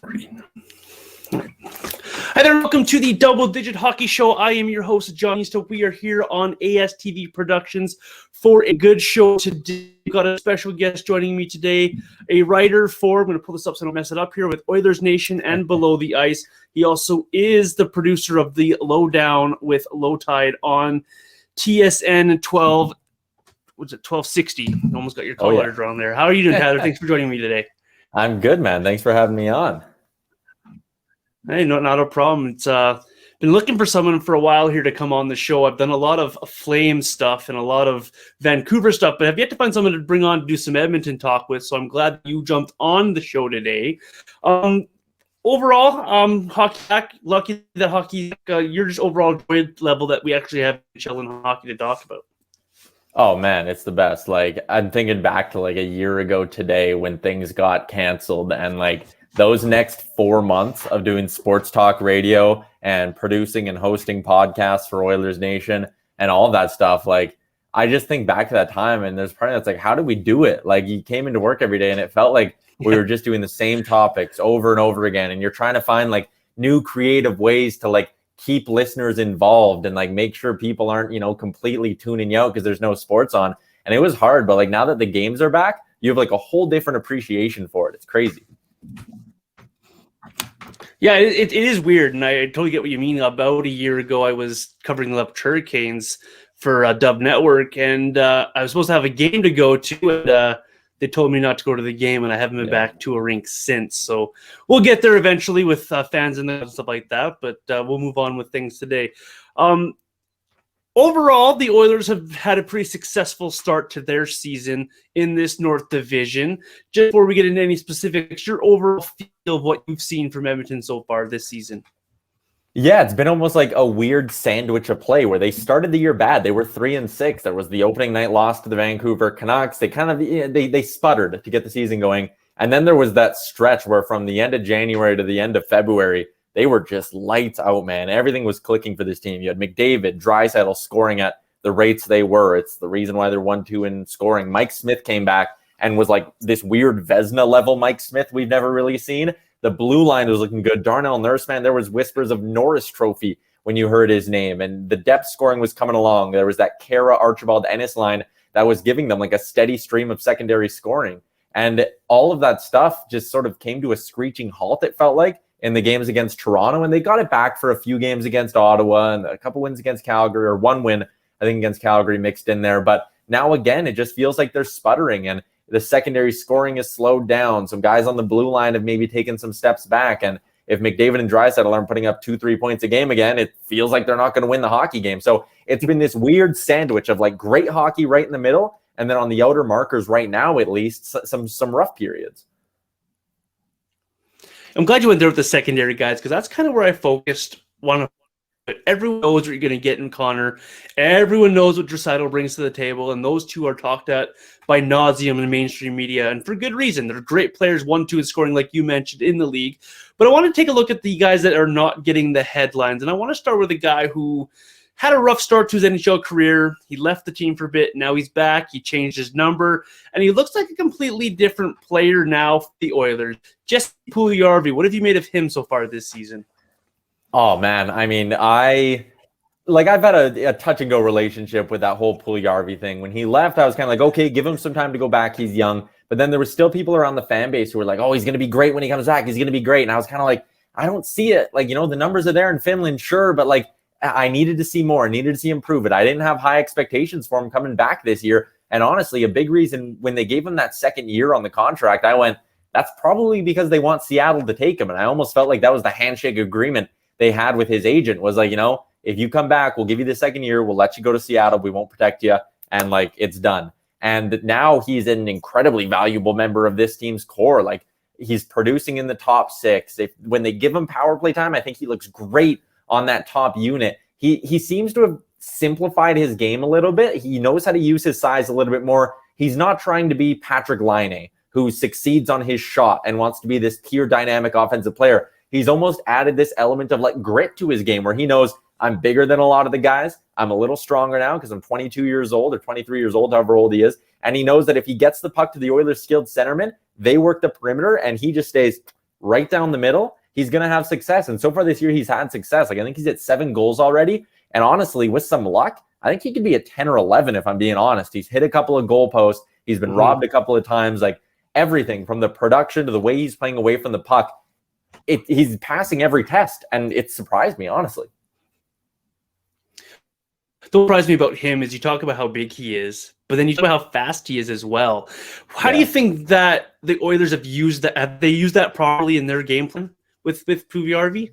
Sorry. Hi there, welcome to the Double Digit Hockey Show. I am your host, John Easthope. We are here on ASTV Productions for a good show today. We've got a special guest joining me today, a writer for, I'm going to pull this up so I don't mess it up here, with Oilers Nation and Below the Ice. He also is the producer of the Lowdown with Low Tide on TSN 1260. Almost got your color drawn there. How are you doing, Tyler? Thanks for joining me today. I'm good, man. Thanks for having me on. Hey, not a problem. It's been looking for someone for a while here to come on the show. I've done a lot of Flame stuff and a lot of Vancouver stuff, but I've yet to find someone to bring on to do some Edmonton talk with. So I'm glad you jumped on the show today. Overall, hockey back. Lucky that hockey. You're just overall joy level that we actually have NHL and hockey to talk about. Oh man, it's the best. Like, I'm thinking back to like a year ago today when things got canceled, and like those next 4 months of doing sports talk radio and producing and hosting podcasts for Oilers Nation and all that stuff. Like, I just think back to that time, and there's part of that's like, how did we do it? Like, you came into work every day and it felt like we were just doing the same topics over and over again, and you're trying to find like new creative ways to like keep listeners involved and like make sure people aren't, you know, completely tuning you out because there's no sports on. And it was hard, but like now that the games are back, you have like a whole different appreciation for it. It's crazy. Yeah, it is weird, and I totally get what you mean. About a year ago, I was covering the Hurricanes for Dub Network, and I was supposed to have a game to go to, and they told me not to go to the game, and I haven't been back to a rink since. So we'll get there eventually with fans and stuff like that, but we'll move on with things today. Overall, the Oilers have had a pretty successful start to their season in this North Division. Just before we get into any specifics, your overall feel of what you've seen from Edmonton so far this season. Yeah, it's been almost like a weird sandwich of play where they started the year bad. They were 3-6. There was the opening night loss to the Vancouver Canucks. They kind of they sputtered to get the season going. And then there was that stretch where from the end of January to the end of February, they were just lights out, man. Everything was clicking for this team. You had McDavid, Drisaital scoring at the rates they were. It's the reason why they're 1-2 in scoring. Mike Smith came back and was like this weird Vezina level Mike Smith we've never really seen. The blue line was looking good. Darnell Nurse, man, there was whispers of Norris Trophy when you heard his name. And the depth scoring was coming along. There was that Kara Archibald Ennis line that was giving them like a steady stream of secondary scoring. And all of that stuff just sort of came to a screeching halt, it felt like, in the games against Toronto, and they got it back for a few games against Ottawa and a couple wins against Calgary, or one win, I think, against Calgary mixed in there. But now, again, it just feels like they're sputtering, and the secondary scoring is slowed down. Some guys on the blue line have maybe taken some steps back, and if McDavid and Drisaital aren't putting up 2-3 points a game again, it feels like they're not going to win the hockey game. So it's been this weird sandwich of like great hockey right in the middle, and then on the outer markers right now, at least, some rough periods. I'm glad you went there with the secondary guys, because that's kind of where I focused. Everyone knows what you're going to get in Connor. Everyone knows what Drisaital brings to the table, and those two are talked at by nauseum in mainstream media, and for good reason. They're great players, 1-2 in scoring, like you mentioned, in the league. But I want to take a look at the guys that are not getting the headlines, and I want to start with a guy who had a rough start to his NHL career. He left the team for a bit. Now he's back. He changed his number, and he looks like a completely different player now for the Oilers. Jesse Puljujarvi, what have you made of him so far this season? Oh, man. I mean, I've had a touch-and-go relationship with that whole Puljujarvi thing. When he left, I was kind of like, okay, give him some time to go back. He's young. But then there were still people around the fan base who were like, oh, he's going to be great when he comes back. He's going to be great. And I was kind of like, I don't see it. Like, you know, the numbers are there in Finland, sure, but like, I needed to see more. I needed to see him prove it. I didn't have high expectations for him coming back this year. And honestly, a big reason when they gave him that second year on the contract, I went, that's probably because they want Seattle to take him. And I almost felt like that was the handshake agreement they had with his agent, was like, you know, if you come back, we'll give you the second year. We'll let you go to Seattle. We won't protect you. And like, it's done. And now he's an incredibly valuable member of this team's core. Like, he's producing in the top six. When they give him power play time, I think he looks great on that top unit. He seems to have simplified his game a little bit. He knows how to use his size a little bit more. He's not trying to be Patrick Laine, who succeeds on his shot and wants to be this pure dynamic offensive player. He's almost added this element of like grit to his game where he knows, I'm bigger than a lot of the guys. I'm a little stronger now because I'm 22 years old or 23 years old, however old he is. And he knows that if he gets the puck to the Oilers' skilled centerman, they work the perimeter and he just stays right down the middle, he's going to have success. And so far this year, he's had success. Like, I think he's at 7 goals already. And honestly, with some luck, I think he could be at 10 or 11, if I'm being honest. He's hit a couple of goal posts. He's been robbed a couple of times. Like, everything from the production to the way he's playing away from the puck, he's passing every test. And it surprised me, honestly. What surprised me about him is you talk about how big he is, but then you talk about how fast he is as well. How do you think that the Oilers have used that? Have they used that properly in their game plan with Puljujarvi?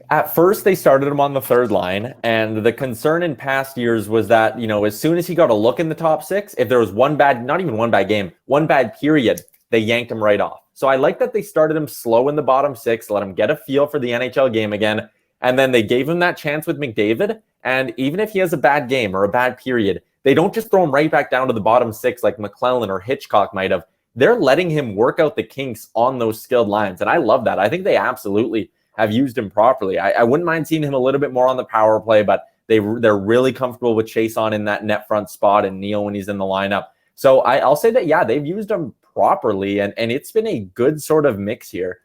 At first, they started him on the third line, and the concern in past years was that, as soon as he got a look in the top 6, if there was not even one bad game, one bad period, they yanked him right off. So I like that they started him slow in the bottom 6, let him get a feel for the NHL game again, and then they gave him that chance with McDavid. And even if he has a bad game or a bad period, they don't just throw him right back down to the bottom 6 like McClellan or Hitchcock might have. They're letting him work out the kinks on those skilled lines. And I love that. I think they absolutely have used him properly. I wouldn't mind seeing him a little bit more on the power play, but they're really comfortable with Chase on in that net front spot and Neal when he's in the lineup. So I'll say that, yeah, they've used him properly, and it's been a good sort of mix here.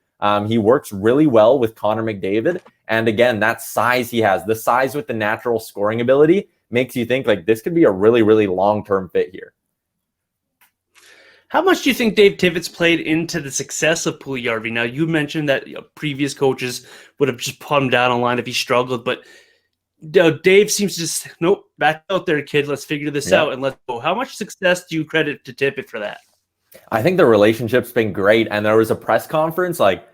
He works really well with Connor McDavid. And again, that size he has, the size with the natural scoring ability, makes you think like this could be a really, really long-term fit here. How much do you think Dave Tippett played into the success of Puljujarvi? Now, you mentioned that previous coaches would have just put him down on line if he struggled, but Dave seems to just, nope, back out there, kid. Let's figure this out and let's go. How much success do you credit to Tippett for that? I think the relationship's been great. And there was a press conference like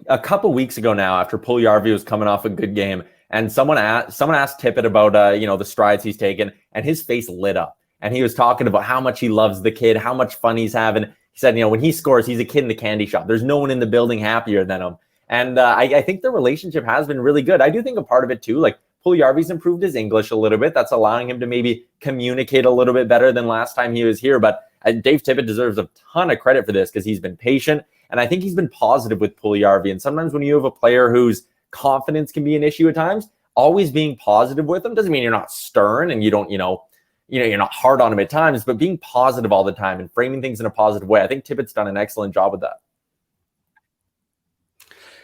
a couple weeks ago now after Puljujarvi was coming off a good game. And someone asked Tippett about, the strides he's taken, and his face lit up. And he was talking about how much he loves the kid, how much fun he's having. He said, when he scores, he's a kid in the candy shop. There's no one in the building happier than him. And I think the relationship has been really good. I do think a part of it too, like Puljujarvi's improved his English a little bit. That's allowing him to maybe communicate a little bit better than last time he was here. But Dave Tippett deserves a ton of credit for this because he's been patient. And I think he's been positive with Puljujarvi. And sometimes when you have a player whose confidence can be an issue at times, always being positive with them doesn't mean you're not stern and you don't, you're not hard on him at times, but being positive all the time and framing things in a positive way. I think Tippett's done an excellent job with that.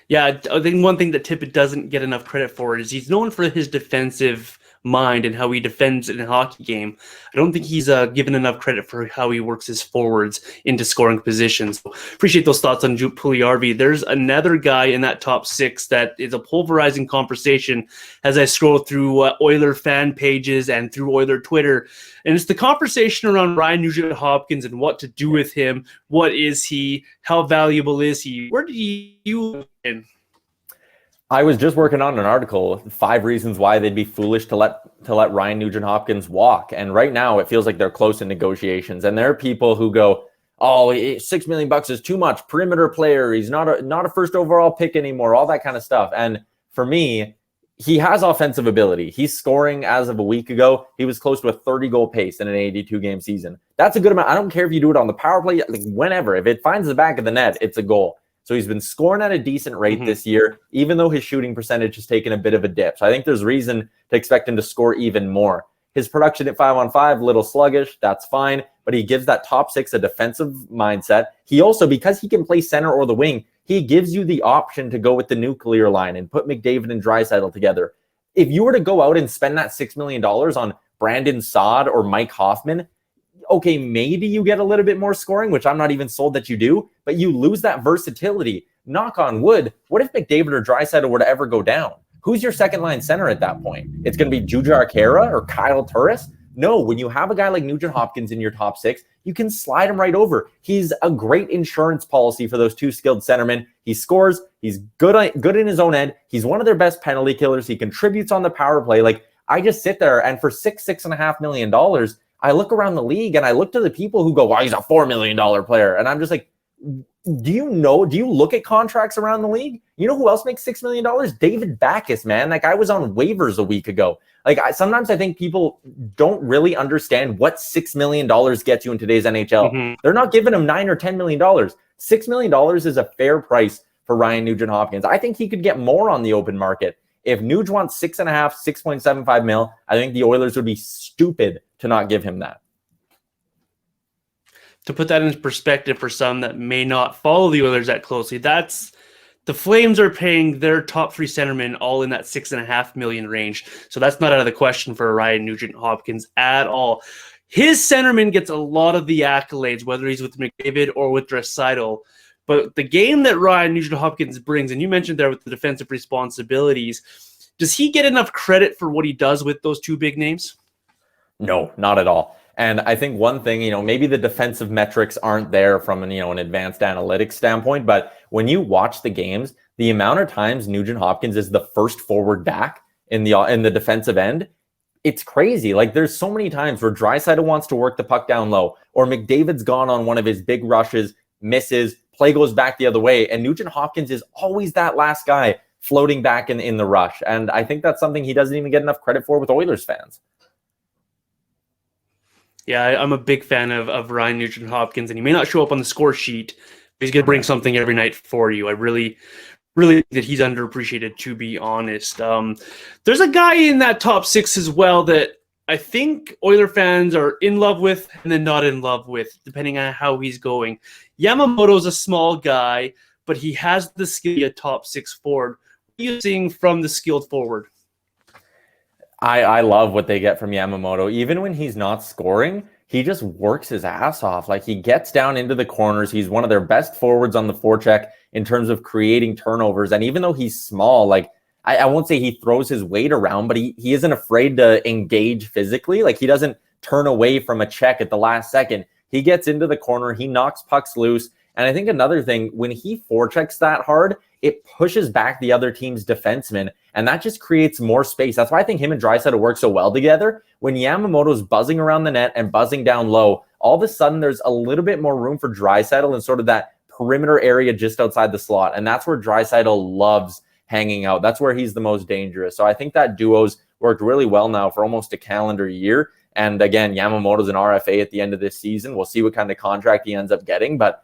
Yeah, I think one thing that Tippett doesn't get enough credit for is he's known for his defensive mind and how he defends in a hockey game. I don't think he's given enough credit for how he works his forwards into scoring positions. So appreciate those thoughts on Puljujarvi. There's another guy in that top 6 that is a pulverizing conversation as I scroll through Oiler fan pages and through Oiler Twitter. And it's the conversation around Ryan Nugent-Hopkins and what to do with him. What is he? How valuable is he? Where do you in? I was just working on an article, 5 reasons why they'd be foolish to let Ryan Nugent-Hopkins walk. And right now it feels like they're close in negotiations. And there are people who go, oh, $6 million is too much. Perimeter player. He's not a first overall pick anymore. All that kind of stuff. And for me, he has offensive ability. He's scoring as of a week ago. He was close to a 30-goal pace in an 82-game season. That's a good amount. I don't care if you do it on the power play, like whenever. If it finds the back of the net, it's a goal. So he's been scoring at a decent rate this year, even though his shooting percentage has taken a bit of a dip. So I think there's reason to expect him to score even more. His production at 5-on-5, little sluggish, that's fine. But he gives that top 6 a defensive mindset. He also, because he can play center or the wing, he gives you the option to go with the nuclear line and put McDavid and Drisaital together. If you were to go out and spend that $6 million on Brandon Saad or Mike Hoffman, okay, maybe you get a little bit more scoring, which I'm not even sold that you do, but you lose that versatility. Knock on wood, what if McDavid or Drisaital were to ever go down? Who's your second-line center at that point? It's going to be Jujhar Khaira or Kyle Turris? No, when you have a guy like Nugent-Hopkins in your top 6, you can slide him right over. He's a great insurance policy for those 2 skilled centermen. He scores. He's good in his own end. He's one of their best penalty killers. He contributes on the power play. Like, I just sit there, and for $6.5 million, I look around the league and I look to the people who go, well, he's a $4 million player. And I'm just like, do you look at contracts around the league? You know who else makes $6 million? David Backes, man. That guy was on waivers a week ago. Like, sometimes I think people don't really understand what $6 million gets you in today's NHL. They're not giving him $9 or $10 million. $6 million is a fair price for Ryan Nugent-Hopkins. I think he could get more on the open market. If Nuge wants 6.5, 6.75 mil, I think the Oilers would be stupid to not give him that. to put that into perspective for some that may not follow the Oilers that closely, that's the Flames are paying their top 3 centermen all in that $6.5 million range. So that's not out of the question for Ryan Nugent-Hopkins at all. His centerman gets a lot of the accolades, whether he's with McDavid or with Drisaital. But the game that Ryan Nugent-Hopkins brings, and you mentioned there with the defensive responsibilities, does he get enough credit for what he does with those 2 big names? No, not at all. And I think one thing, maybe the defensive metrics aren't there from an advanced analytics standpoint, but when you watch the games, the amount of times Nugent-Hopkins is the first forward back in the defensive end, it's crazy. Like, there's so many times where Draisaitl wants to work the puck down low, or McDavid's gone on one of his big rushes, misses, play goes back the other way, and Nugent-Hopkins is always that last guy floating back in the rush. And I think that's something he doesn't even get enough credit for with Oilers fans. Yeah, I'm a big fan of Ryan Nugent-Hopkins, and he may not show up on the score sheet, but he's going to bring something every night for you. I really think that he's underappreciated, to be honest. There's a guy in that top 6 as well that I think Oiler fans are in love with and then not in love with, depending on how he's going. Yamamoto's a small guy, but he has the skill to be a top 6 forward. What are you seeing from the skilled forward? I love what they get from Yamamoto. Even when he's not scoring, he just works his ass off. Like, he gets down into the corners. He's one of their best forwards on the forecheck in terms of creating turnovers. And even though he's small, like, I won't say he throws his weight around, but he isn't afraid to engage physically. Like, he doesn't turn away from a check at the last second. He gets into the corner. He knocks pucks loose. And I think another thing, when he forechecks that hard, it pushes back the other team's defenseman, and that just creates more space. That's why I think him and Draisaitl work so well together. When Yamamoto's buzzing around the net and buzzing down low, all of a sudden there's a little bit more room for Draisaitl in sort of that perimeter area just outside the slot, and that's where Draisaitl loves hanging out. That's where he's the most dangerous. So I think that duo's worked really well now for almost a calendar year. And again, Yamamoto's an RFA at the end of this season. We'll see what kind of contract he ends up getting, but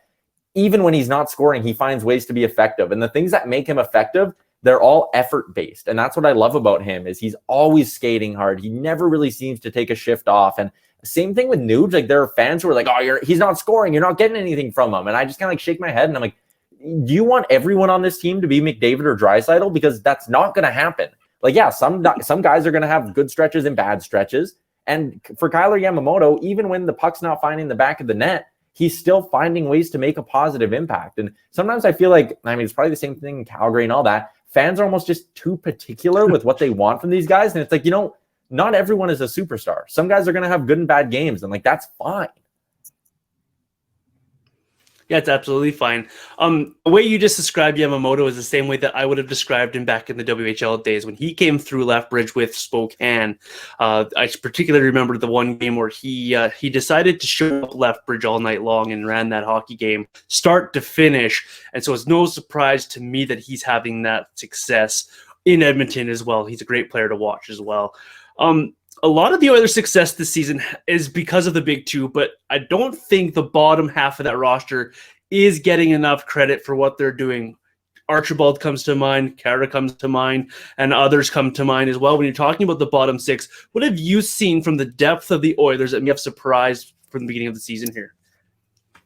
even when he's not scoring, he finds ways to be effective. And the things that make him effective, they're all effort-based. And that's what I love about him, is he's always skating hard. He never really seems to take a shift off. And same thing with Nuge. Like, there are fans who are like, oh, he's not scoring. You're not getting anything from him. And I just kind of like shake my head and I'm like, do you want everyone on this team to be McDavid or Draisaitl? Because that's not going to happen. Like, yeah, some guys are going to have good stretches and bad stretches. And for Tyler Yamamoto, even when the puck's not finding the back of the net, he's still finding ways to make a positive impact. And sometimes I feel like, it's probably the same thing in Calgary and all that. Fans are almost just too particular with what they want from these guys. And it's like, not everyone is a superstar. Some guys are going to have good and bad games, and like, that's fine. Yeah, it's absolutely fine. The way you just described Yamamoto is the same way that I would have described him back in the WHL days when he came through Lethbridge with Spokane. I particularly remember the one game where he decided to show up Lethbridge all night long and ran that hockey game start to finish. And so it's no surprise to me that he's having that success in Edmonton as well. He's a great player to watch as well. A lot of the Oilers' success this season is because of the big 2, but I don't think the bottom half of that roster is getting enough credit for what they're doing. Archibald comes to mind, Kara comes to mind, and others come to mind as well. When you're talking about the bottom 6, what have you seen from the depth of the Oilers that may have surprised from the beginning of the season here?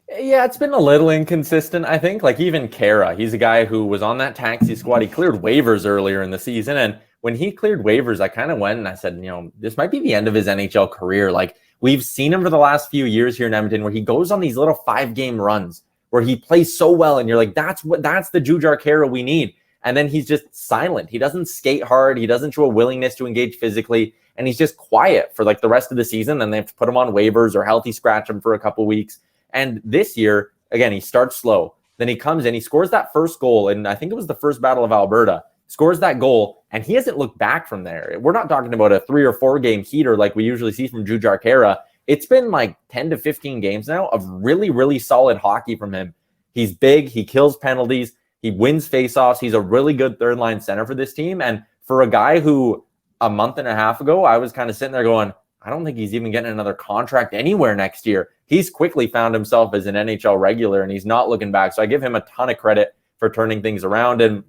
Yeah, it's been a little inconsistent, I think. Like, even Kara, he's a guy who was on that taxi squad. He cleared waivers earlier in the season, and when he cleared waivers, I kind of went and I said, this might be the end of his NHL career. Like, we've seen him for the last few years here in Edmonton where he goes on these little 5-game runs where he plays so well, and you're like, that's the Jujhar Kara we need. And then he's just silent. He doesn't skate hard. He doesn't show a willingness to engage physically, and he's just quiet for like the rest of the season. Then they have to put him on waivers or healthy scratch him for a couple weeks. And this year, again, he starts slow. Then he comes in, he scores that first goal, and I think it was the first Battle of Alberta. Scores that goal, and he hasn't looked back from there. We're not talking about a 3 or 4 game heater like we usually see from Jujhar Kara. It's been like 10 to 15 games now of really, really solid hockey from him. He's big. He kills penalties. He wins faceoffs. He's a really good third-line center for this team. And for a guy who a month and a half ago, I was kind of sitting there going, I don't think he's even getting another contract anywhere next year. He's quickly found himself as an NHL regular, and he's not looking back. So I give him a ton of credit for turning things around. And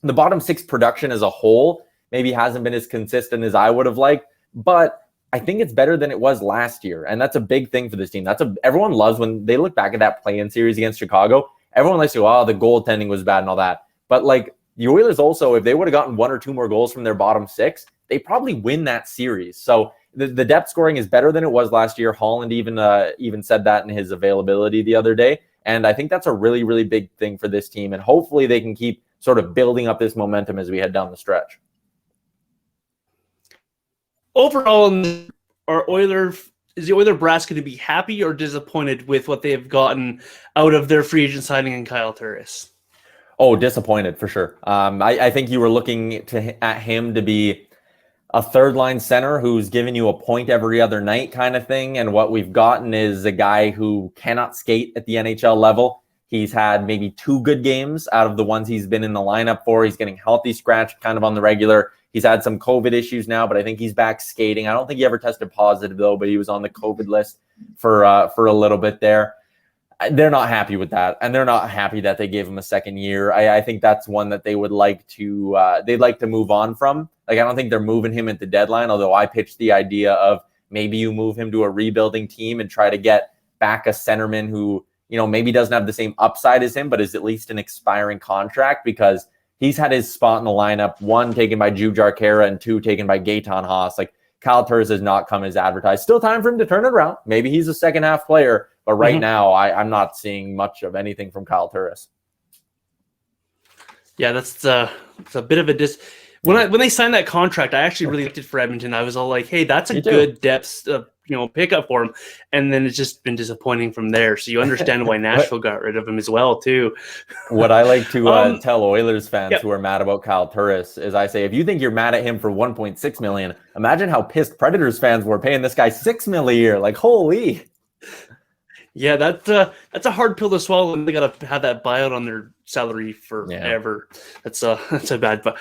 the bottom 6 production as a whole maybe hasn't been as consistent as I would have liked, but I think it's better than it was last year. And that's a big thing for this team. Everyone loves when they look back at that play-in series against Chicago. Everyone likes to go, oh, the goaltending was bad and all that. But like the Oilers also, if they would have gotten 1 or 2 more goals from their bottom 6, they probably win that series. So the depth scoring is better than it was last year. Holland even said that in his availability the other day. And I think that's a really, really big thing for this team. And hopefully they can keep sort of building up this momentum as we head down the stretch. Overall, is the Oiler brass going to be happy or disappointed with what they have gotten out of their free agent signing in Kyle Turris? Oh, disappointed for sure. I think you were looking at him to be a third-line center who's giving you a point every other night kind of thing, and what we've gotten is a guy who cannot skate at the NHL level. He's had maybe 2 good games out of the ones he's been in the lineup for. He's getting healthy scratched kind of on the regular. He's had some COVID issues now, but I think he's back skating. I don't think he ever tested positive, though, but he was on the COVID list for a little bit there. They're not happy with that, and they're not happy that they gave him a second year. I think that's one that they would like to they'd like to move on from. Like, I don't think they're moving him at the deadline, although I pitched the idea of maybe you move him to a rebuilding team and try to get back a centerman who, maybe doesn't have the same upside as him, but is at least an expiring contract, because he's had his spot in the lineup, 1 taken by Jujhar Khaira and 2 taken by Gaetan Haas. Like, Kyle Turris has not come as advertised. Still time for him to turn it around. Maybe he's a second half player, but right now I'm not seeing much of anything from Kyle Turris. Yeah, it's a bit of a when they signed that contract, I actually really liked it for Edmonton. I was all like, hey, that's a good depth pickup for him. And then it's just been disappointing from there. So you understand why Nashville got rid of him as well, too. What I like to tell Oilers fans who are mad about Kyle Turris is I say, if you think you're mad at him for $1.6 million, imagine how pissed Predators fans were paying this guy $6 million a year. Like, holy. Yeah, that's a hard pill to swallow, and they got to have that buyout on their salary forever. Yeah. That's a bad. But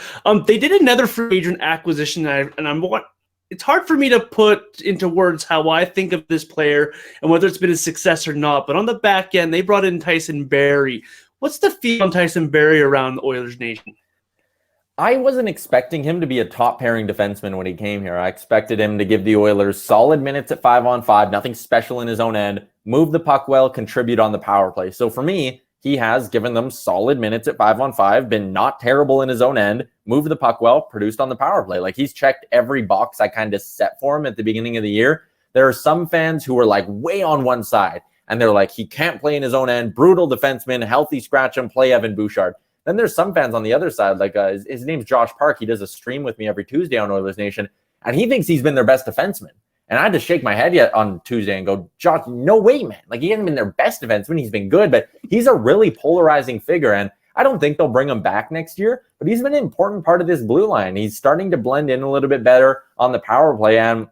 they did another free agent acquisition, it's hard for me to put into words how I think of this player and whether it's been a success or not. But on the back end, they brought in Tyson Barrie. What's the feel on Tyson Barrie around the Oilers Nation? I wasn't expecting him to be a top-pairing defenseman when he came here. I expected him to give the Oilers solid minutes at 5-on-5, nothing special in his own end, move the puck well, contribute on the power play. So for me, he has given them solid minutes at 5-on-5, been not terrible in his own end, moved the puck well, produced on the power play. Like, he's checked every box I kind of set for him at the beginning of the year. There are some fans who are like way on one side, and they're like, he can't play in his own end, brutal defenseman, healthy scratch him, play Evan Bouchard. Then there's some fans on the other side, like his name's Josh Park. He does a stream with me every Tuesday on Oilers Nation, and he thinks he's been their best defenseman. And I had to shake my head yet on Tuesday and go, Josh, no way, man. Like, he hasn't been their best defenseman. He's been good, but he's a really polarizing figure. And I don't think they'll bring him back next year, but he's been an important part of this blue line. He's starting to blend in a little bit better on the power play. And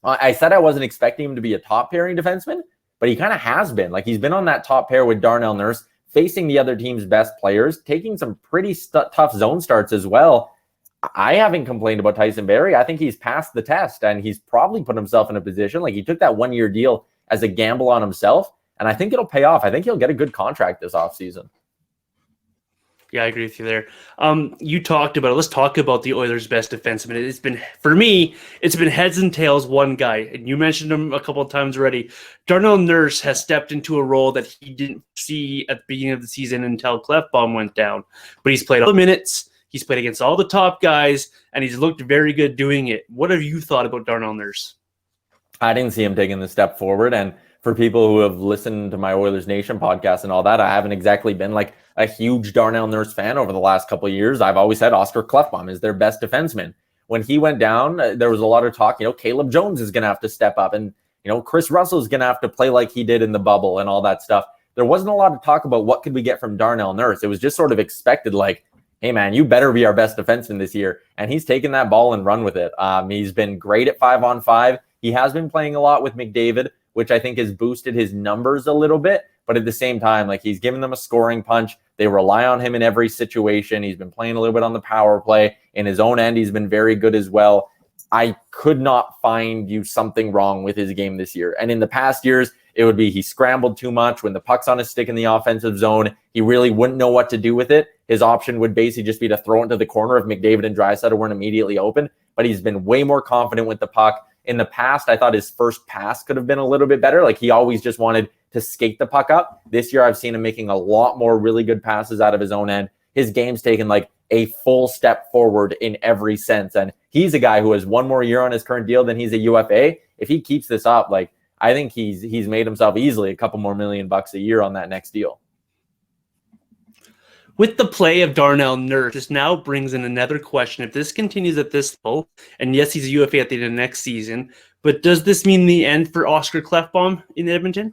I said I wasn't expecting him to be a top pairing defenseman, but he kind of has been. Like, he's been on that top pair with Darnell Nurse, facing the other team's best players, taking some pretty tough zone starts as well. I haven't complained about Tyson Barrie. I think he's passed the test, and he's probably put himself in a position. Like, he took that 1-year deal as a gamble on himself, and I think it'll pay off. I think he'll get a good contract this offseason. Yeah, I agree with you there. You talked about it. Let's talk about the Oilers' best defenseman. It's been, for me, it's been heads and tails one guy, and you mentioned him a couple of times already. Darnell Nurse has stepped into a role that he didn't see at the beginning of the season until Clefbaum went down. But he's played all the minutes. He's played against all the top guys, and he's looked very good doing it. What have you thought about Darnell Nurse? I didn't see him taking the step forward, and for people who have listened to my Oilers Nation podcast and all that, I haven't exactly been like a huge Darnell Nurse fan over the last couple of years. I've always said Oscar Klefbom is their best defenseman. When he went down, there was a lot of talk, Caleb Jones is going to have to step up, and, Chris Russell is going to have to play like he did in the bubble and all that stuff. There wasn't a lot of talk about what could we get from Darnell Nurse. It was just sort of expected, like, hey, man, you better be our best defenseman this year. And he's taken that ball and run with it. He's been great at 5-on-5. He has been playing a lot with McDavid, which I think has boosted his numbers a little bit. But at the same time, like, he's given them a scoring punch. They rely on him in every situation. He's been playing a little bit on the power play. In his own end, he's been very good as well. I could not find you something wrong with his game this year. And in the past years, it would be he scrambled too much. When the puck's on his stick in the offensive zone, he really wouldn't know what to do with it. His option would basically just be to throw it into the corner if McDavid and Drisaital weren't immediately open. But he's been way more confident with the puck. In the past, I thought his first pass could have been a little bit better. Like he always just wanted to skate the puck up. This year, I've seen him making a lot more really good passes out of his own end. His game's taken like a full step forward in every sense. And he's a guy who has one more year on his current deal than he's a UFA. If he keeps this up, like I think he's made himself easily a couple more $1 million a year on that next deal. With the play of Darnell Nurse, this now brings in another question. If this continues at this level, and yes, he's a UFA at the end of next season, but does this mean the end for Oscar Klefbom in Edmonton?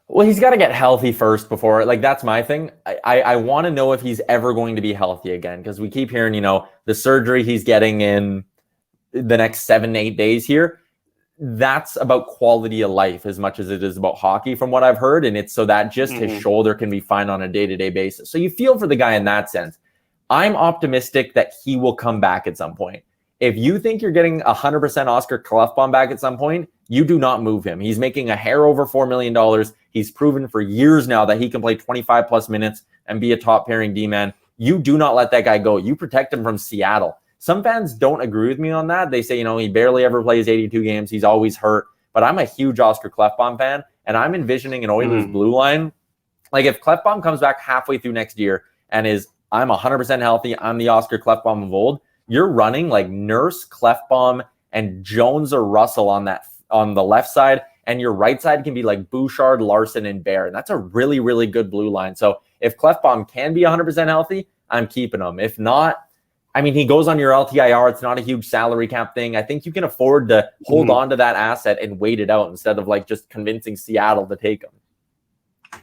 Well, he's got to get healthy first before, like, that's my thing. I want to know if he's ever going to be healthy again, because we keep hearing, the surgery he's getting in the next 7 to 8 days here. That's about quality of life as much as it is about hockey from what I've heard. And it's so that just his shoulder can be fine on a day-to-day basis. So you feel for the guy in that sense. I'm optimistic that he will come back at some point. If you think you're getting 100% Oscar Klefbom back at some point, you do not move him. He's making a hair over $4 million. He's proven for years now that he can play 25 plus minutes and be a top pairing D-man. You do not let that guy go. You protect him from Seattle. Some fans don't agree with me on that. They say, he barely ever plays 82 games. He's always hurt. But I'm a huge Oscar Klefbom fan, and I'm envisioning an Oilers blue line. Like, if Klefbom comes back halfway through next year and I'm 100% healthy, I'm the Oscar Klefbom of old, you're running like Nurse, Klefbom, and Jones or Russell on the left side, and your right side can be like Bouchard, Larson, and Bear. And that's a really, really good blue line. So if Klefbom can be 100% healthy, I'm keeping him. If not, he goes on your LTIR. It's not a huge salary cap thing. I think you can afford to hold on to that asset and wait it out instead of like just convincing Seattle to take him.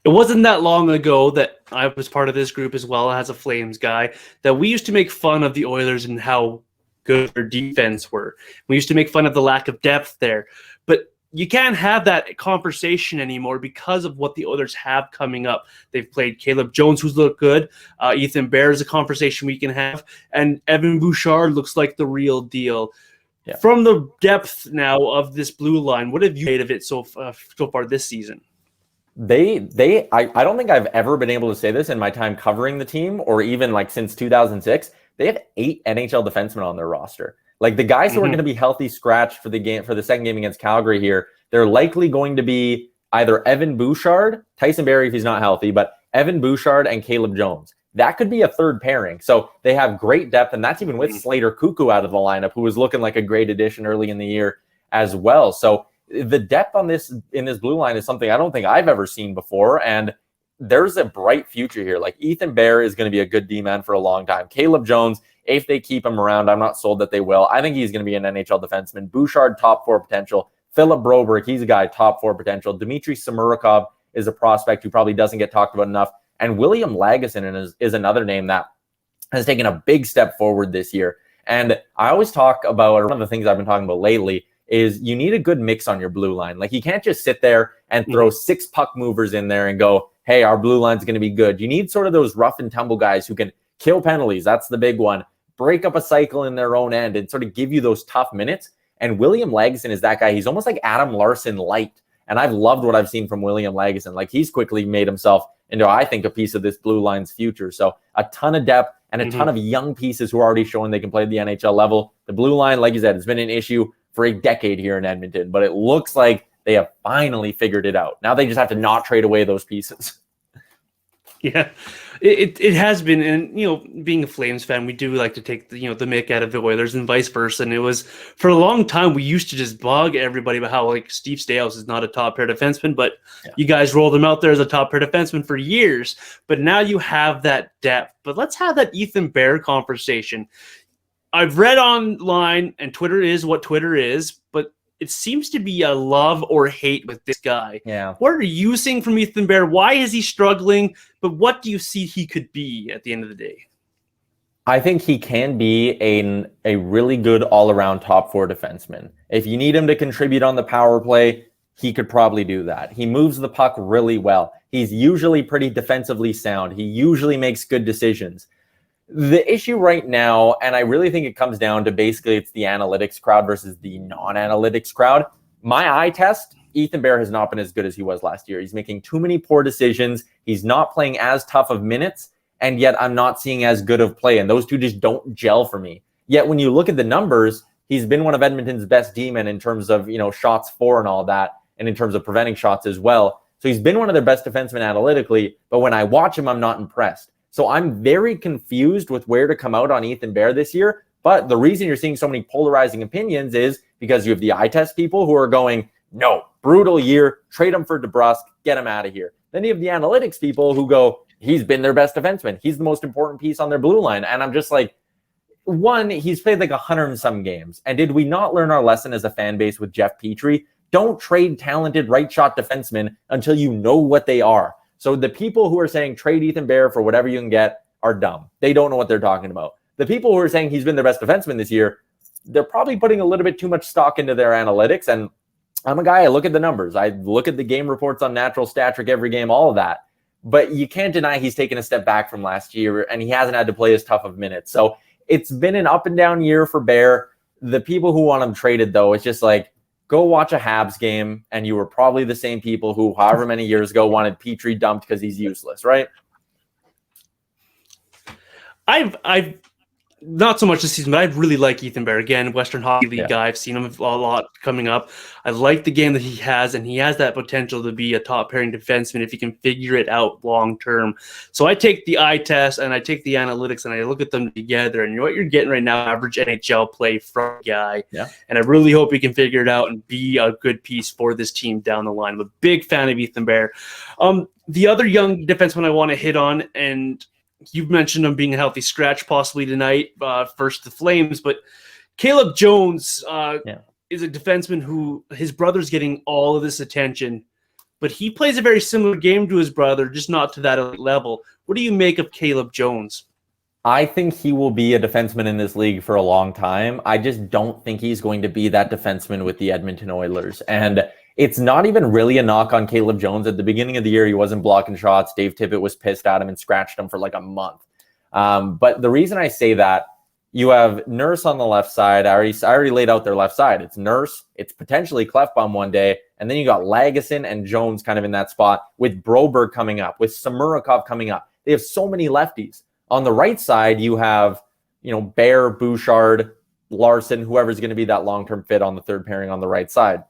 It wasn't that long ago that I was part of this group as well as a Flames guy that we used to make fun of the Oilers and how good their defense were. We used to make fun of the lack of depth there. But you can't have that conversation anymore because of what the Oilers have coming up. They've played Caleb Jones, who's looked good. Ethan Bear is a conversation we can have. And Evan Bouchard looks like the real deal. Yeah. From the depth now of this blue line, what have you made of it so far this season? I don't think I've ever been able to say this in my time covering the team or even like since 2006. They have 8 NHL defensemen on their roster. Like the guys who are going to be healthy scratched for the second game against Calgary here, they're likely going to be either Evan Bouchard, Tyson Barrie if he's not healthy, but Evan Bouchard and Caleb Jones. That could be a third pairing. So they have great depth, and that's even with Slater Cuckoo out of the lineup, who was looking like a great addition early in the year as well. So the depth in this blue line is something I don't think I've ever seen before, and there's a bright future here. Like Ethan Bear is going to be a good D-man for a long time. Caleb Jones, if they keep him around, I'm not sold that they will. I think he's going to be an NHL defenseman. Bouchard, top 4 potential. Philip Broberg, he's a guy, top 4 potential. Dmitry Samorukov is a prospect who probably doesn't get talked about enough. And William Lagesson is another name that has taken a big step forward this year. And I always talk about, or one of the things I've been talking about lately, is you need a good mix on your blue line. Like you can't just sit there and throw 6 puck movers in there and go, hey, our blue line's going to be good. You need sort of those rough and tumble guys who can kill penalties. That's the big one. Break up a cycle in their own end and sort of give you those tough minutes. And William Lagesson is that guy. He's almost like Adam Larson light. And I've loved what I've seen from William Lagesson. Like he's quickly made himself into, I think, a piece of this blue line's future. So a ton of depth and a ton of young pieces who are already showing they can play at the NHL level. The blue line, like you said, has been an issue for a decade here in Edmonton, but it looks like they have finally figured it out. Now they just have to not trade away those pieces. Yeah, it has been, and being a Flames fan, we do like to take the mick out of the Oilers and vice versa. And it was for a long time we used to just bug everybody about how like Steve Staios is not a top pair defenseman, but you guys rolled him out there as a top pair defenseman for years. But now you have that depth. But let's have that Ethan Bear conversation. I've read online, and Twitter is what Twitter is, but it seems to be a love or hate with this guy. Yeah. What are you seeing from Ethan Bear? Why is he struggling? But what do you see he could be at the end of the day? I think he can be a really good all-around top 4 defenseman. If you need him to contribute on the power play, he could probably do that. He moves the puck really well. He's usually pretty defensively sound. He usually makes good decisions. The issue right now, and I really think it comes down to basically it's the analytics crowd versus the non-analytics crowd. My eye test, Ethan Bear has not been as good as he was last year. He's making too many poor decisions. He's not playing as tough of minutes, and yet I'm not seeing as good of play. And those two just don't gel for me. Yet when you look at the numbers, He's been one of Edmonton's best D-men in terms of, shots for and all that, and in terms of preventing shots as well. So he's been one of their best defensemen analytically, but when I watch him, I'm not impressed. So I'm very confused with where to come out on Ethan Bear this year. But the reason you're seeing so many polarizing opinions is because you have the eye test people who are going, no, brutal year, trade him for DeBrusque, get him out of here. Then you have the analytics people who go, he's been their best defenseman. He's the most important piece on their blue line. And I'm just like, one, he's played like 100 and some games. And did we not learn our lesson as a fan base with Jeff Petrie? Don't trade talented right shot defensemen until you know what they are. So the people who are saying trade Ethan Bear for whatever you can get are dumb. They don't know what they're talking about. The people who are saying he's been their best defenseman this year, they're probably putting a little bit too much stock into their analytics. And I'm a guy, I look at the numbers. I look at the game reports on Natural Stat Trick every game, all of that. But you can't deny he's taken a step back from last year, and he hasn't had to play as tough of minutes. So it's been an up and down year for Bear. The people who want him traded, though, it's just like, go watch a Habs game, and you were probably the same people who, however many years ago, wanted Petrie dumped because he's useless, right? I've not so much this season, but I really like Ethan Bear. Again, Western Hockey League guy. I've seen him a lot coming up. I like the game that he has, and he has that potential to be a top pairing defenseman if he can figure it out long term. So I take the eye test and I take the analytics and I look at them together, and what you're getting right now, average NHL play from a guy. Yeah. And I really hope he can figure it out and be a good piece for this team down the line. I'm a big fan of Ethan Bear. The other young defenseman I want to hit on, and you've mentioned him being a healthy scratch possibly tonight, first the Flames, but Caleb Jones is a defenseman who his brother's getting all of this attention, but he plays a very similar game to his brother, just not to that elite level. What do you make of Caleb Jones? I think he will be a defenseman in this league for a long time. I just don't think he's going to be that defenseman with the Edmonton Oilers. And it's not even really a knock on Caleb Jones. At the beginning of the year, he wasn't blocking shots. Dave Tippett was pissed at him and scratched him for like a month. But the reason I say that, you have Nurse on the left side. I already laid out their left side. It's Nurse. It's potentially Clefbaum one day. And then you got Lagesson and Jones kind of in that spot with Broberg coming up, with Samurakov coming up. They have so many lefties. On the right side, you have, Bear, Bouchard, Larson, whoever's going to be that long-term fit on the third pairing on the right side.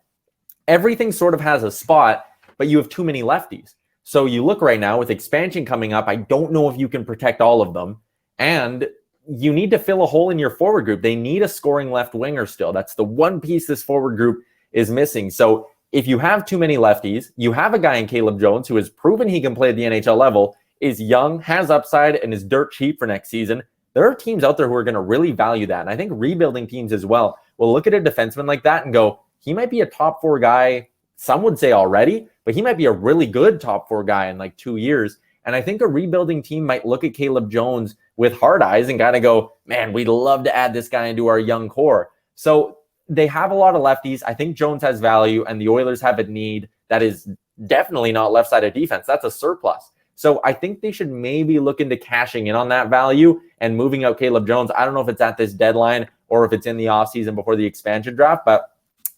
Everything sort of has a spot, but you have too many lefties. So you look right now with expansion coming up, I don't know if you can protect all of them. And you need to fill a hole in your forward group. They need a scoring left winger still. That's the one piece this forward group is missing. So if you have too many lefties, you have a guy in Caleb Jones who has proven he can play at the NHL level, is young, has upside, and is dirt cheap for next season. There are teams out there who are going to really value that. And I think rebuilding teams as well will look at a defenseman like that and go, he might be a top 4 guy, some would say already, but he might be a really good top 4 guy in like 2 years. And I think a rebuilding team might look at Caleb Jones with hard eyes and kind of go, man, we'd love to add this guy into our young core. So they have a lot of lefties. I think Jones has value, and the Oilers have a need that is definitely not left-sided defense. That's a surplus. So I think they should maybe look into cashing in on that value and moving out Caleb Jones. I don't know if it's at this deadline or if it's in the offseason before the expansion draft, but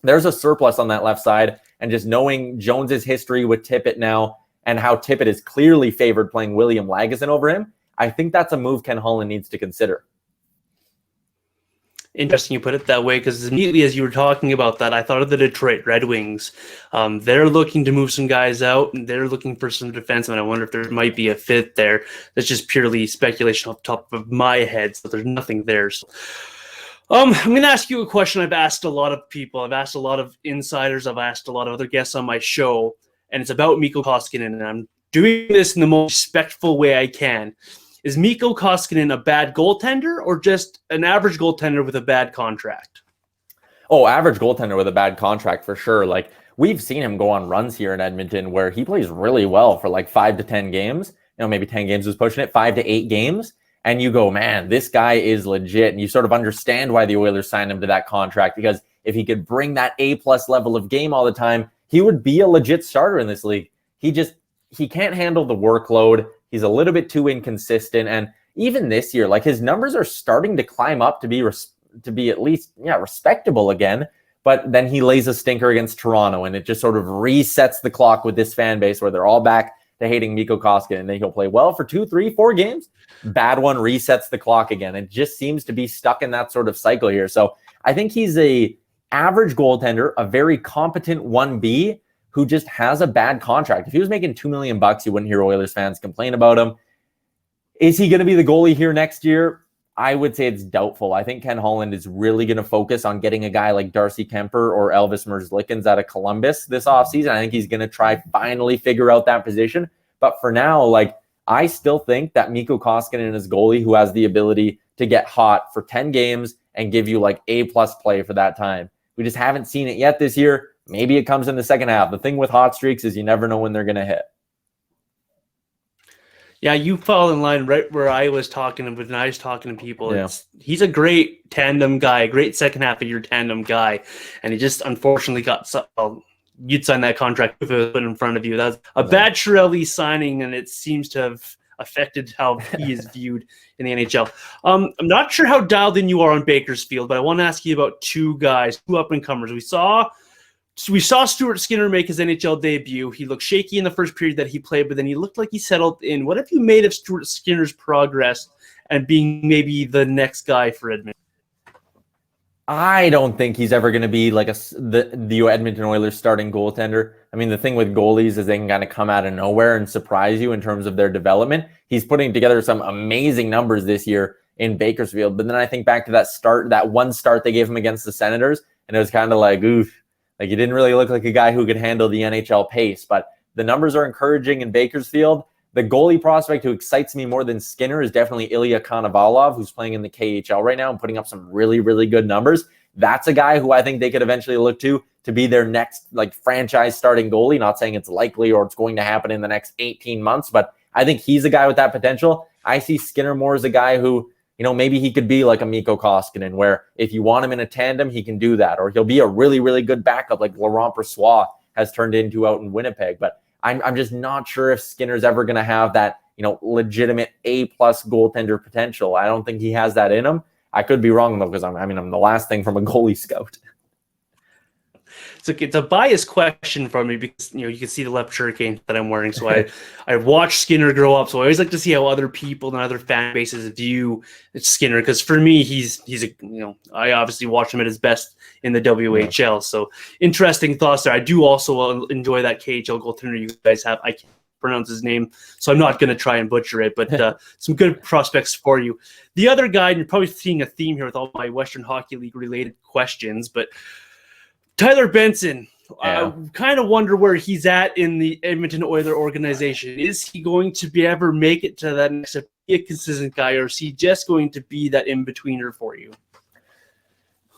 there's a surplus on that left side. And just knowing Jones's history with Tippett now and how Tippett is clearly favored playing William Lagesson over him, I think that's a move Ken Holland needs to consider. Interesting you put it that way, because immediately as you were talking about that, I thought of the Detroit Red Wings. They're looking to move some guys out, and they're looking for some defensemen. I wonder if there might be a fit there. That's just purely speculation off the top of my head, so there's nothing there. So, I'm going to ask you a question I've asked a lot of people. I've asked a lot of insiders. I've asked a lot of other guests on my show, and it's about Mikko Koskinen, and I'm doing this in the most respectful way I can. Is Mikko Koskinen a bad goaltender or just an average goaltender with a bad contract? Oh, average goaltender with a bad contract for sure. Like, we've seen him go on runs here in Edmonton where he plays really well for like 5 to 10 games. Maybe 10 games was pushing it, 5 to 8 games. And you go, man, this guy is legit. And you sort of understand why the Oilers signed him to that contract, because if he could bring that A-plus level of game all the time, he would be a legit starter in this league. He can't handle the workload. He's a little bit too inconsistent. And even this year, like, his numbers are starting to climb up to be at least respectable again. But then he lays a stinker against Toronto, and it just sort of resets the clock with this fan base where they're all back to hating Mikko Koskinen. And then he'll play well for 2, 3, 4 games. Bad one, resets the clock again. It just seems to be stuck in that sort of cycle here. So I think he's a average goaltender, a very competent 1B who just has a bad contract. If he was making $2 million, you wouldn't hear Oilers fans complain about him. Is he going to be the goalie here next year? I would say it's doubtful. I think Ken Holland is really going to focus on getting a guy like Darcy Kemper or Elvis Merzlikins out of Columbus this offseason. I think he's going to try finally figure out that position. But for now, like, I still think that Mikko Koskinen is goalie who has the ability to get hot for 10 games and give you like A-plus play for that time. We just haven't seen it yet this year. Maybe it comes in the second half. The thing with hot streaks is you never know when they're going to hit. Yeah, you fall in line right where I was talking when I was talking to people. Yeah. He's a great tandem guy, a great second half of your tandem guy, and he just unfortunately got you'd sign that contract if it was put in front of you. That's a bad Chiarelli signing, and it seems to have affected how he is viewed in the NHL. I'm not sure how dialed in you are on Bakersfield, but I want to ask you about two guys, two up-and-comers. We saw Stuart Skinner make his NHL debut. He looked shaky in the first period that he played, but then he looked like he settled in. What have you made of Stuart Skinner's progress and being maybe the next guy for Edmonton? I don't think he's ever going to be like the Edmonton Oilers starting goaltender. I mean, the thing with goalies is they can kind of come out of nowhere and surprise you in terms of their development. He's putting together some amazing numbers this year in Bakersfield. But then I think back to that one start they gave him against the Senators, and it was kind of like, oof. Like, he didn't really look like a guy who could handle the NHL pace, but the numbers are encouraging in Bakersfield. The goalie prospect who excites me more than Skinner is definitely Ilya Kanavalov, who's playing in the KHL right now and putting up some really, really good numbers. That's a guy who I think they could eventually look to be their next like franchise starting goalie. Not saying it's likely or it's going to happen in the next 18 months, but I think he's a guy with that potential. I see Skinner more as a guy who, you know, maybe he could be like a Mikko Koskinen, where if you want him in a tandem, he can do that. Or he'll be a really, really good backup like Laurent Brossoit has turned into out in Winnipeg. But I'm just not sure if Skinner's ever going to have that, you know, legitimate A-plus goaltender potential. I don't think he has that in him. I could be wrong, though, because I'm the last thing from a goalie scout. It's a biased question from me because, you know, you can see the left shirt game that I'm wearing. So I watched Skinner grow up. So I always like to see how other people and other fan bases view Skinner. Because for me, he's I obviously watched him at his best in the WHL. Yeah. So interesting thoughts there. I do also enjoy that KHL goaltender you guys have. I can't pronounce his name, so I'm not going to try and butcher it, but some good prospects for you. The other guy, and you're probably seeing a theme here with all my Western Hockey League related questions, but Tyler Benson, I kind of wonder where he's at in the Edmonton Oilers organization. Is he going to ever make it to that next step, be a consistent guy, or is he just going to be that in-betweener for you?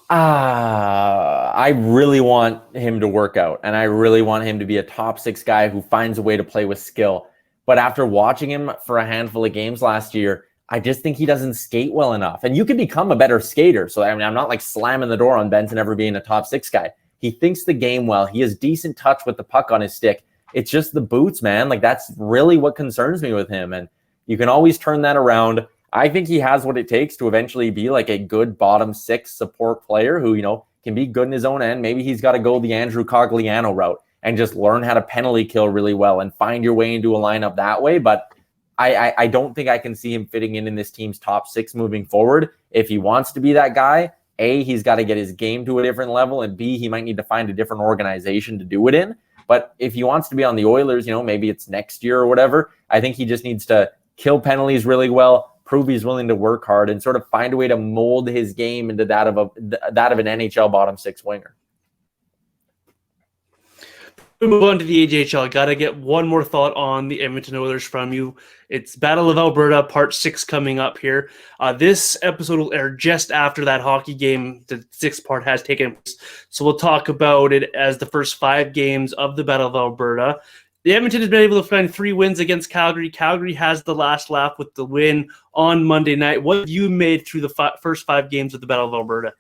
I really want him to work out, and I really want him to be a top 6 guy who finds a way to play with skill. But after watching him for a handful of games last year, I just think he doesn't skate well enough. And you can become a better skater. So I'm not like slamming the door on Benson ever being a top 6 guy. He thinks the game well. He has decent touch with the puck on his stick. It's just the boots, man. Like, that's really what concerns me with him. And you can always turn that around. I think he has what it takes to eventually be like a good bottom 6 support player who, you know, can be good in his own end. Maybe he's got to go the Andrew Cogliano route and just learn how to penalty kill really well and find your way into a lineup that way. But I don't think I can see him fitting in this team's top 6 moving forward. If he wants to be that guy, A, he's got to get his game to a different level, and B, he might need to find a different organization to do it in. But if he wants to be on the Oilers, you know, maybe it's next year or whatever, I think he just needs to kill penalties really well, prove he's willing to work hard, and sort of find a way to mold his game into that of an NHL bottom 6 winger. We move on to the AJHL. Got to get one more thought on the Edmonton Oilers from you. It's Battle of Alberta, Part 6 coming up here. This episode will air just after that hockey game. The 6th part has taken place. So we'll talk about it as the first 5 games of the Battle of Alberta. The Edmonton has been able to find 3 wins against Calgary. Calgary has the last laugh with the win on Monday night. What have you made through the first 5 games of the Battle of Alberta?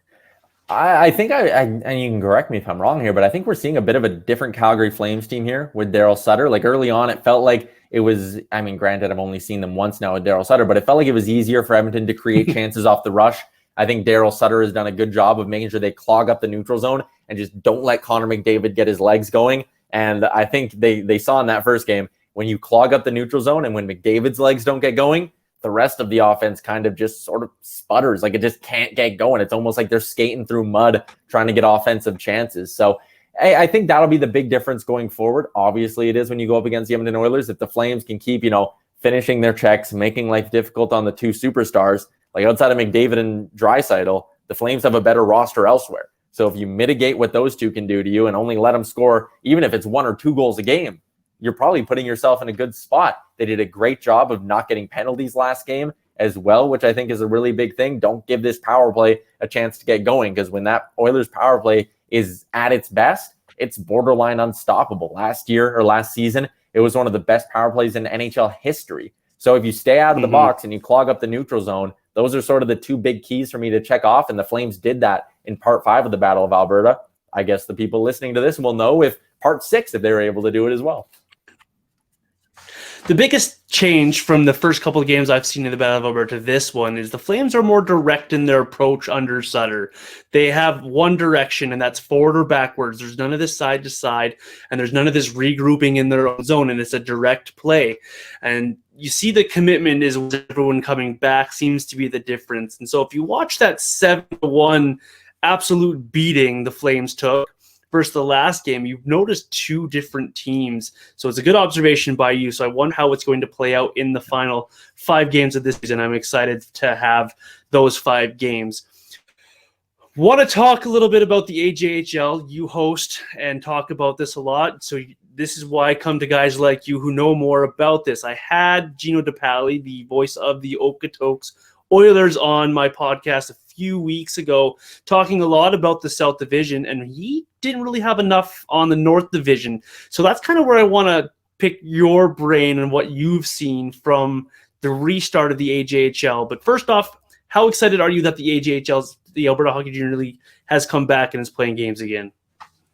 I think and you can correct me if I'm wrong here, but I think we're seeing a bit of a different Calgary Flames team here with Daryl Sutter. Like, early on, it felt like it was, I mean, granted, I've only seen them once now with Daryl Sutter, but it felt like it was easier for Edmonton to create chances off the rush. I think Daryl Sutter has done a good job of making sure they clog up the neutral zone and just don't let Connor McDavid get his legs going. And I think they saw in that first game, when you clog up the neutral zone and when McDavid's legs don't get going, the rest of the offense kind of just sort of sputters. Like, it just can't get going. It's almost like they're skating through mud trying to get offensive chances. So I think that'll be the big difference going forward. Obviously, it is when you go up against the Edmonton Oilers. If the Flames can keep, finishing their checks, making life difficult on the two superstars, like outside of McDavid and Drisaital, the Flames have a better roster elsewhere. So if you mitigate what those two can do to you and only let them score, even if it's 1 or 2 goals a game, you're probably putting yourself in a good spot. They did a great job of not getting penalties last game as well, which I think is a really big thing. Don't give this power play a chance to get going, because when that Oilers power play is at its best, it's borderline unstoppable. Last season, it was one of the best power plays in NHL history. So if you stay out of the box and you clog up the neutral zone, those are sort of the 2 big keys for me to check off. And the Flames did that in part 5 of the Battle of Alberta. I guess the people listening to this will know if part 6, if they were able to do it as well. The biggest change from the first couple of games I've seen in the Battle of Alberta to this one is the Flames are more direct in their approach under Sutter. They have one direction, and that's forward or backwards. There's none of this side to side, and there's none of this regrouping in their own zone, and it's a direct play. And you see the commitment is everyone coming back seems to be the difference. And so if you watch that 7-1 absolute beating the Flames took versus the last game, you've noticed 2 different teams. So it's a good observation by you. So I wonder how it's going to play out in the final 5 games of this season. I'm excited to have those 5 games. Want to talk a little bit about the AJHL. You host and talk about this a lot. So this is why I come to guys like you who know more about this. I had Gino DePaoli, the voice of the Okotoks Oilers, on my podcast a few weeks ago, talking a lot about the South Division, and he didn't really have enough on the North Division. So that's kind of where I want to pick your brain and what you've seen from the restart of the AJHL. But first off, how excited are you that the AJHL, the Alberta Hockey Junior League, has come back and is playing games again?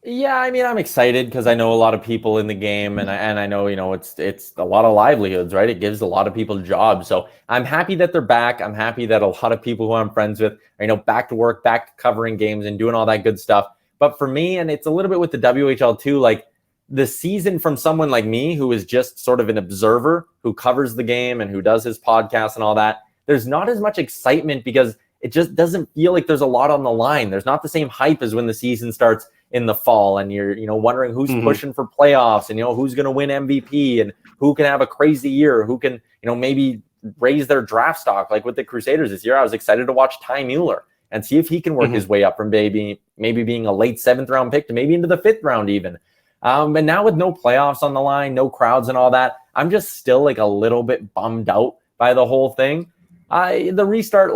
Yeah, I mean, I'm excited because I know a lot of people in the game, and I know, it's a lot of livelihoods, right? It gives a lot of people jobs. So I'm happy that they're back. I'm happy that a lot of people who I'm friends with are, back to work, back to covering games and doing all that good stuff. But for me, and it's a little bit with the WHL too, like the season from someone like me who is just sort of an observer who covers the game and who does his podcast and all that, there's not as much excitement because it just doesn't feel like there's a lot on the line. There's not the same hype as when the season starts in the fall and you're, wondering who's pushing for playoffs and, who's going to win MVP and who can have a crazy year, who can, maybe raise their draft stock. Like with the Crusaders this year, I was excited to watch Ty Euler and see if he can work his way up from maybe being a late 7th round pick to maybe into the 5th round even. But now with no playoffs on the line, no crowds and all that, I'm just still like a little bit bummed out by the whole thing. The restart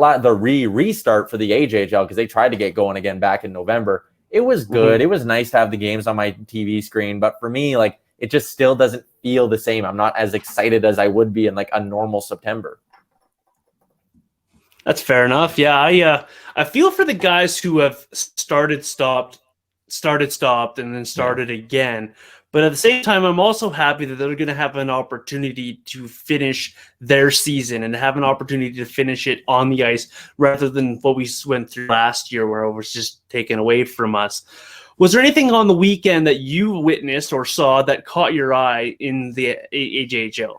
for the AJHL, because they tried to get going again back in November. It was good. It was nice to have the games on my TV screen, but for me, like, it just still doesn't feel the same. I'm not as excited as I would be in like a normal September. That's fair enough. Yeah, I feel for the guys who have started, stopped, and then started again. But at the same time, I'm also happy that they're going to have an opportunity to finish their season and have an opportunity to finish it on the ice rather than what we went through last year where it was just taken away from us. Was there anything on the weekend that you witnessed or saw that caught your eye in the AJHL?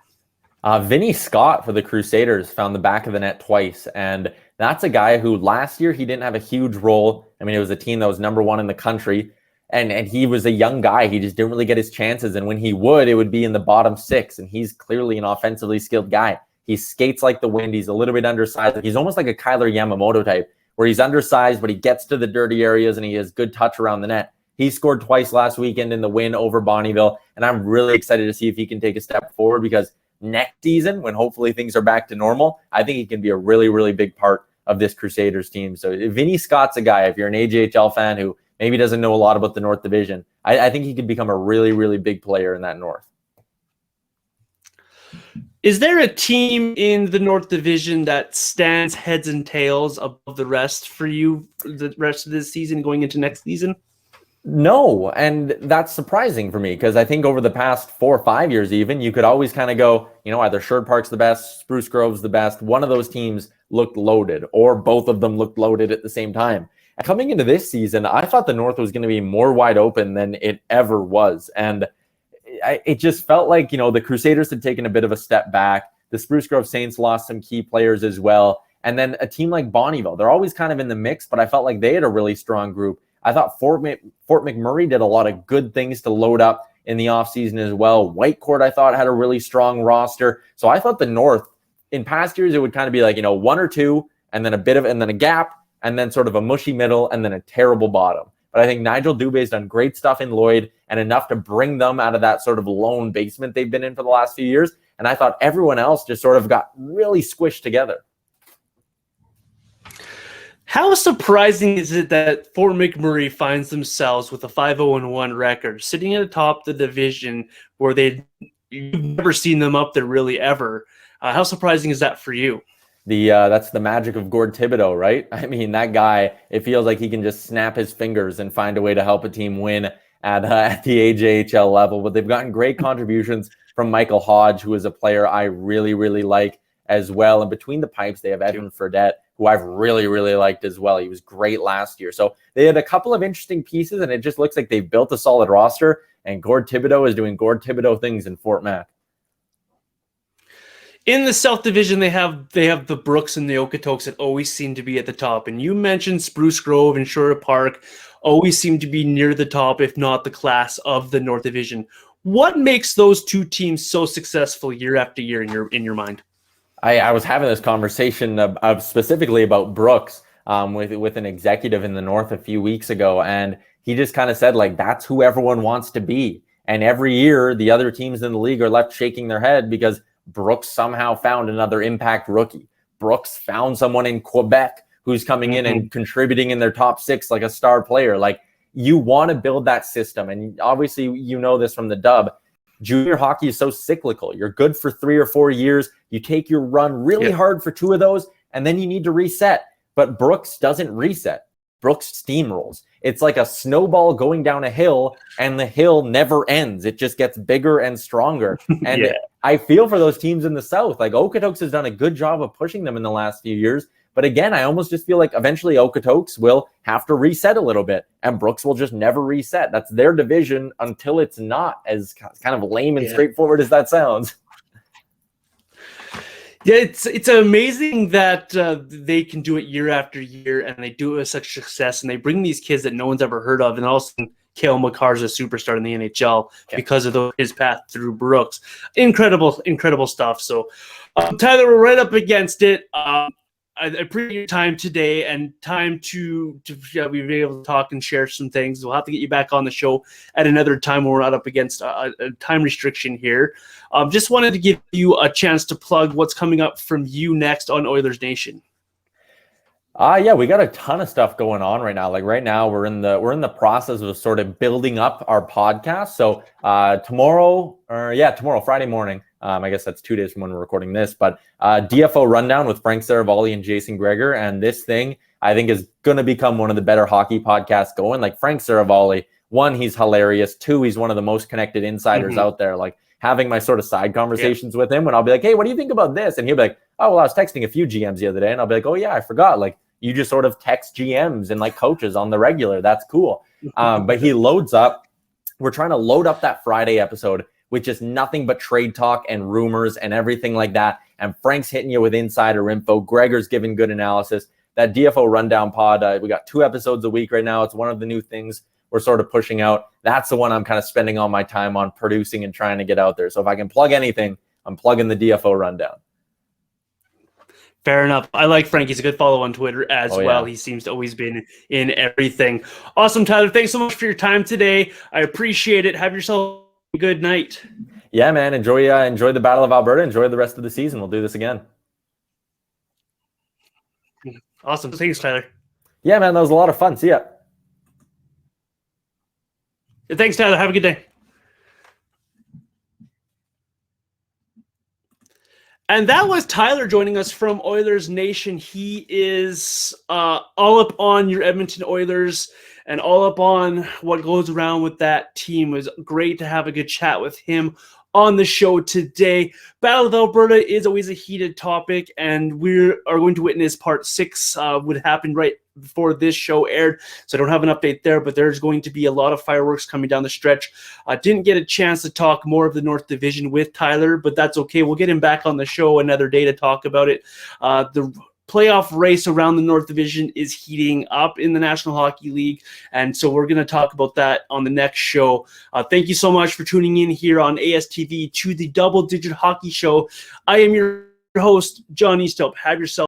Vinny Scott for the Crusaders found the back of the net twice. And that's a guy who last year he didn't have a huge role. I mean, it was a team that was number 1 in the country. And he was a young guy. He just didn't really get his chances. And when he would, it would be in the bottom 6. And he's clearly an offensively skilled guy. He skates like the wind. He's a little bit undersized. He's almost like a Kyler Yamamoto type, where he's undersized, but he gets to the dirty areas and he has good touch around the net. He scored twice last weekend in the win over Bonnyville. And I'm really excited to see if he can take a step forward, because next season, when hopefully things are back to normal, I think he can be a really, really big part of this Crusaders team. So Vinny Scott's a guy, if you're an AJHL fan who maybe doesn't know a lot about the North Division, I think he could become a really, really big player in that North. Is there a team in the North Division that stands heads and tails above the rest for you the rest of this season going into next season? No, and that's surprising for me, because I think over the past 4 or 5 years even, you could always kind of go, either Sherwood Park's the best, Spruce Grove's the best. One of those teams looked loaded, or both of them looked loaded at the same time. And coming into this season, I thought the North was going to be more wide open than it ever was. And it just felt like, the Crusaders had taken a bit of a step back. The Spruce Grove Saints lost some key players as well. And then a team like Bonnyville, they're always kind of in the mix, but I felt like they had a really strong group. I thought Fort McMurray did a lot of good things to load up in the offseason as well. Whitecourt, I thought, had a really strong roster. So I thought the North, in past years, it would kind of be like, one or two, and then a gap, and then sort of a mushy middle, and then a terrible bottom. But I think Nigel Dubé's done great stuff in Lloyd and enough to bring them out of that sort of lone basement they've been in for the last few years. And I thought everyone else just sort of got really squished together. How surprising is it that Fort McMurray finds themselves with a 5-0-1 record, sitting at the top of the division where you've never seen them up there really ever? How surprising is that for you? That's the magic of Gord Thibodeau, right? I mean, that guy, it feels like he can just snap his fingers and find a way to help a team win at the AJHL level. But they've gotten great contributions from Michael Hodge, who is a player I really, really like as well. And between the pipes, they have Evan Fredette, who I've really, really liked as well. He was great last year. So they had a couple of interesting pieces, and it just looks like they've built a solid roster. And Gord Thibodeau is doing Gord Thibodeau things in Fort Mac. In the South Division, they have the Brooks and the Okotoks that always seem to be at the top. And you mentioned Spruce Grove and Sherwood Park always seem to be near the top, if not the class of the North Division. What makes those two teams so successful year after year in your mind? I was having this conversation specifically about Brooks with an executive in the North a few weeks ago, and he just kind of said, like, that's who everyone wants to be. And every year, the other teams in the league are left shaking their head because Brooks somehow found another impact rookie. Brooks found someone in Quebec who's coming in and contributing in their top six like a star player. Like, you want to build that system. And obviously, you know this from the dub. Junior hockey is so cyclical. You're good for 3 or 4 years. You take your run really hard for 2 of those, and then you need to reset. But Brooks doesn't reset. Brooks steamrolls. It's like a snowball going down a hill, and the hill never ends. It just gets bigger and stronger. And I feel for those teams in the South. Like, Okotoks has done a good job of pushing them in the last few years. But again, I almost just feel like eventually Okotoks will have to reset a little bit, and Brooks will just never reset. That's their division until it's not, as kind of lame and straightforward as that sounds. Yeah, it's amazing that they can do it year after year, and they do it with such success, and they bring these kids that no one's ever heard of, and also Cale Makar's a superstar in the NHL because of his path through Brooks. Incredible stuff. So, Tyler, we're right up against it. I appreciate your time today and time to be able to talk and share some things. We'll have to get you back on the show at another time when we're not up against a time restriction here. Just wanted to give you a chance to plug what's coming up from you next on Oilers Nation. Yeah, we got a ton of stuff going on right now. Like right now, we're in the process of sort of building up our podcast. So tomorrow, Friday morning. I guess that's 2 days from when we're recording this, but DFO Rundown with Frank Saravalli and Jason Greger. And this thing, I think, is going to become one of the better hockey podcasts going. Like Frank Saravalli, 1, he's hilarious. 2, he's one of the most connected insiders out there. Like having my sort of side conversations with him when I'll be like, hey, what do you think about this? And he'll be like, oh, well, I was texting a few GMs the other day. And I'll be like, oh, yeah, I forgot. Like, you just sort of text GMs and like coaches on the regular. That's cool. But he loads up. We're trying to load up that Friday episode with just nothing but trade talk and rumors and everything like that. And Frank's hitting you with insider info. Gregor's giving good analysis. That DFO Rundown pod, we got 2 episodes a week right now. It's one of the new things we're sort of pushing out. That's the one I'm kind of spending all my time on producing and trying to get out there. So if I can plug anything, I'm plugging the DFO Rundown. Fair enough. I like Frank. He's a good follow on Twitter as well. He seems to always been in everything. Awesome, Tyler. Thanks so much for your time today. I appreciate it. Have yourself a good night. Yeah, man. Enjoy the Battle of Alberta. Enjoy the rest of the season. We'll do this again. Awesome. Thanks, Tyler. Yeah, man. That was a lot of fun. See ya. Thanks, Tyler. Have a good day. And that was Tyler joining us from Oilers Nation. He is all up on your Edmonton Oilers and all up on what goes around with that team. It was great to have a good chat with him on the show today. Battle of Alberta is always a heated topic, and we are going to witness part 6 would happen right before this show aired, so I don't have an update there, but there's going to be a lot of fireworks coming down the stretch. Didn't get a chance to talk more of the North Division with Tyler, but that's okay. We'll get him back on the show another day to talk about it. The playoff race around the North Division is heating up in the National Hockey League, and so we're going to talk about that on the next show. Thank you so much for tuning in here on ASTV to the Double Digit Hockey Show. I am your host, John Easthope. Have yourself